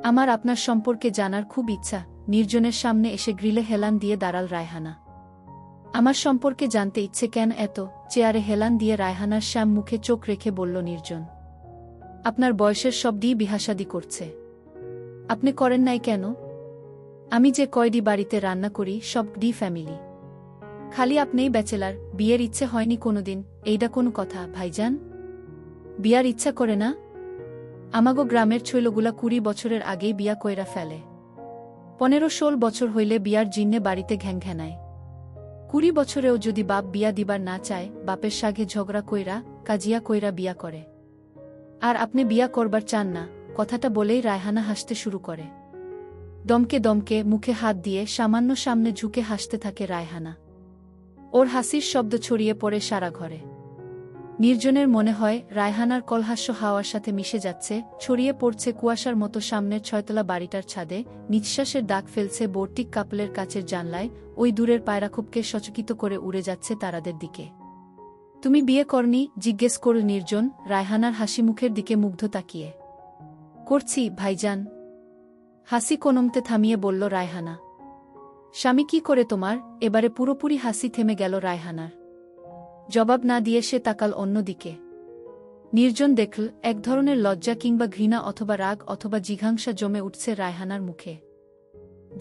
আমার আপনার সম্পর্কে জানার খুব ইচ্ছা। নির্জনের সামনে এসে গ্রিলে হেলান দিয়ে দাঁড়াল রায়হানা। আমার সম্পর্কে জানতে ইচ্ছে কেন এত? চেয়ারে হেলান দিয়ে রায়হানার শ্যাম মুখে চোখ রেখে বলল নির্জন। আপনার বয়সের সব ডি বিহাসাদি করছে, আপনি করেন নাই কেন? আমি যে কয়ডি বাড়িতে রান্না করি সব ডি ফ্যামিলি, খালি আপনিই ব্যাচেলার, বিয়ের ইচ্ছে হয়নি কোনোদিন। এইডা কোনো কথা ভাইজান? বিয়ার ইচ্ছা করে না? আমাগো গ্রামের ছেলেগুলা 20 বছরের আগেই বিয়া কইরা ফেলে। 15-16 বছর হইলে বিয়ার জিন্নে বাড়িতে ঘ্যাংঘ্যানায়। 20 বছরেও যদি বাপ বিয়া দিবার না চায়, বাপের সাগে ঝগড়া কইরা, কাজিয়া কইরা বিয়া করে। আর আপনি বিয়া করবার চান না, কথাটা বলেই রায়হানা হাসতে শুরু করে। দমকে দমকে মুখে হাত দিয়ে সামান্য সামনে ঝুঁকে হাসতে থাকে রায়হানা। ওর হাসির শব্দ ছড়িয়ে পড়ে সারা ঘরে। নির্জনের মনে হয় রায়হানার কলহাস্য হাওয়ার সাথে মিশে যাচ্ছে, ছড়িয়ে পড়ছে কুয়াশার মতো সামনের 6তলা বাড়িটার ছাদে, নিঃশ্বাসের দাগ ফেলছে বোর্টিক কাপলের কাচের জানলায়, ওই দূরের পায়রাখোপকে সচকিত করে উড়ে যাচ্ছে তারাদের দিকে। তুমি বিয়ে করনি? জিজ্ঞেস করল নির্জন, রায়হানার হাসি মুখের দিকে মুগ্ধ তাকিয়ে। করছি ভাইজান। হাসি কোনমতে থামিয়ে বলল রায়হানা। স্বামী কি করে তোমার? এবারে পুরোপুরি হাসি থেমে গেল রায়হানার। জবাব না দিয়ে সে তাকাল অন্যদিকে। নির্জন দেখল এক ধরনের লজ্জা কিংবা ঘৃণা অথবা রাগ অথবা জিঘাংসা জমে উঠছে রায়হানার মুখে।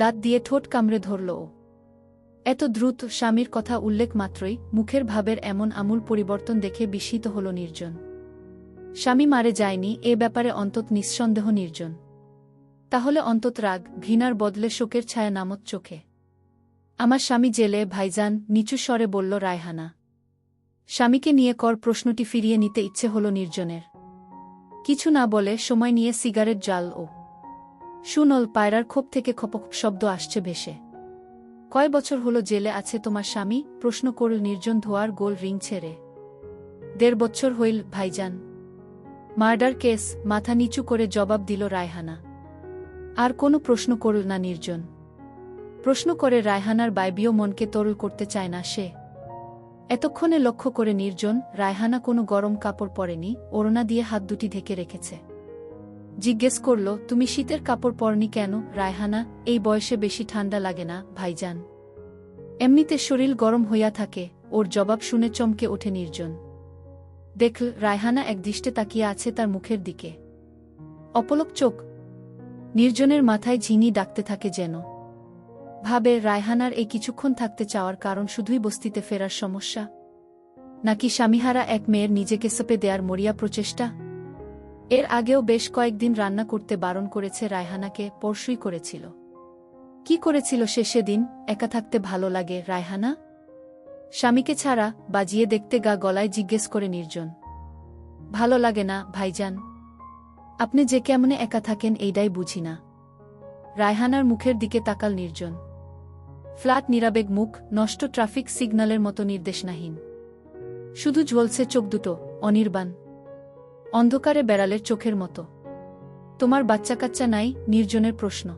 দাঁত দিয়ে ঠোঁট কামড়ে ধরল ও। এত দ্রুত স্বামীর কথা উল্লেখ মাত্রই মুখের ভাবের এমন আমূল পরিবর্তন দেখে বিস্মিত হল নির্জন। স্বামী মারে যায়নি এ ব্যাপারে অন্তত নিঃসন্দেহ নির্জন। তাহলে অন্তত রাগ ঘৃণার বদলে শোকের ছায়া নামত চোখে। আমার স্বামী জেলে ভাইজান, নিচু স্বরে বলল রায়হানা। স্বামীকে নিয়ে কর প্রশ্নটি ফিরিয়ে নিতে ইচ্ছে হল নির্জনের। কিছু না বলে সময় নিয়ে সিগারেট জ্বাল ও। শুনল পায়রার খোপ থেকে খপক শব্দ আসছে ভেসে। কয় বছর হলো জেলে আছে তোমার স্বামী? প্রশ্ন করল নির্জন ধোয়ার গোল রিং ছেড়ে। 1.5 বছর হইল ভাইজান। মার্ডার কেস, মাথা নিচু করে জবাব দিল রায়হানা। আর কোনো প্রশ্ন করল না নির্জন। প্রশ্ন করে রায়হানার বায়বীয় মনকে তরল করতে চায় না সে। এতক্ষণে লক্ষ্য করে নির্জন রায়হানা কোনো গরম কাপড় পরেনি, ওড়না দিয়ে হাত দুটি ঢেকে রেখেছে। জিজ্ঞেস করল, তুমি শীতের কাপড় পরনি কেন? রায়হানা, এই বয়সে বেশি ঠান্ডা লাগে না ভাইজান। এমনিতে শরীর গরম হইয়া থাকে। ওর জবাব শুনে চমকে ওঠে নির্জন। দেখল রায়হানা একদৃষ্টে তাকিয়ে আছে তার মুখের দিকে। অপলক চোখ। নির্জনের মাথায় ঝিনি ডাকতে থাকে যেন। ভাবে রায়হানার এই কিছুক্ষণ থাকতে চাওয়ার কারণ শুধুই বস্তিতে ফেরার সমস্যা, নাকি স্বামীহারা এক মেয়ের নিজেকে সঁপে দেয়ার মরিয়া প্রচেষ্টা। এর আগেও বেশ কয়েকদিন রান্না করতে বারণ করেছে রায়হানাকে, পরশুই করেছিল। কি করেছিল সে সেদিন? একা থাকতে ভালো লাগে রায়হানা? স্বামীকে ছাড়া? বাজিয়ে দেখতে গা গলায় জিজ্ঞেস করে নির্জন। ভালো লাগে না ভাইজান। আপনি যে কেমনে একা থাকেন এইটাই বুঝি না। রায়হানার মুখের দিকে তাকাল নির্জন। ফ্ল্যাট নিরাবেগ মুখ, নষ্ট ট্রাফিক সিগন্যালের মতো নির্দেশনাহীন। শুধু জ্বলছে চোখ দুটো, অনির্বাণ। অন্ধকারে বেড়ালের চোখের মতো। তোমার বাচ্চা কাচ্চা নাই? নির্জনের প্রশ্ন।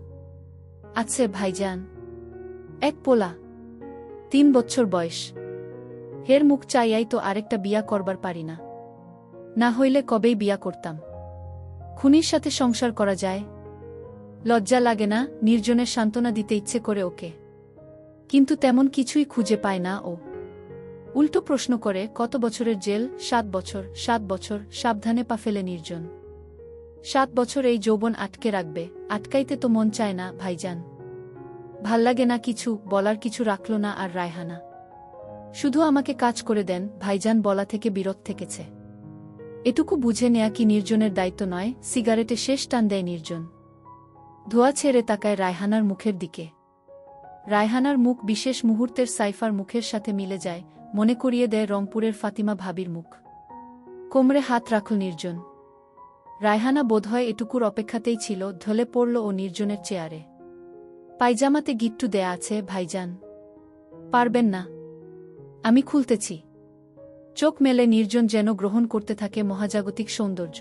আছে ভাইজান। এক পোলা, 3 বছর বয়স। হের মুখ চাইয়াই তো আরেকটা বিয়া করবার পারি না। না হইলে কবেই বিয়া করতাম। খুনির সাথে সংসার করা যায়? লজ্জা লাগে না? নির্জনের সান্ত্বনা দিতে ইচ্ছে করে ওকে, কিন্তু তেমন কিছুই খুঁজে পায় না ও। উল্টো প্রশ্ন করে, কত বছরের জেল? 7 বছর। 7 বছর? সাবধানে পা ফেলে নির্জন। 7 বছর এই যৌবন আটকে রাখবে? আটকাইতে তো মন চায় না ভাইজান। ভাল্লাগে না কিছু? বলার কিছু রাখল না আর রায়হানা। শুধু আমাকে কাজ করে দেন ভাইজান বলা থেকে বিরত থেকেছে। এটুকু বুঝে নেয়া কি নির্জনের দায়িত্ব নয়? সিগারেটে শেষ টান দেয় নির্জন। ধোয়া ছেড়ে তাকায় রায়হানার মুখের দিকে। রায়হানার মুখ বিশেষ মুহূর্তের সাইফার মুখের সাথে মিলে যায়, মনে করিয়ে দেয় রংপুরের ফাতিমা ভাবির মুখ। কোমরে হাত রাখল নির্জন। রায়হানা বোধহয় এটুকুর অপেক্ষাতেই ছিল, ঢলে পড়ল ও নির্জনের চেয়ারে। পায়জামাতে গিট্টু দেয়া আছে ভাইজান। পারবেন না? আমি খুলতেছি। চোখ মেলে নির্জন যেন গ্রহণ করতে থাকে মহাজাগতিক সৌন্দর্য।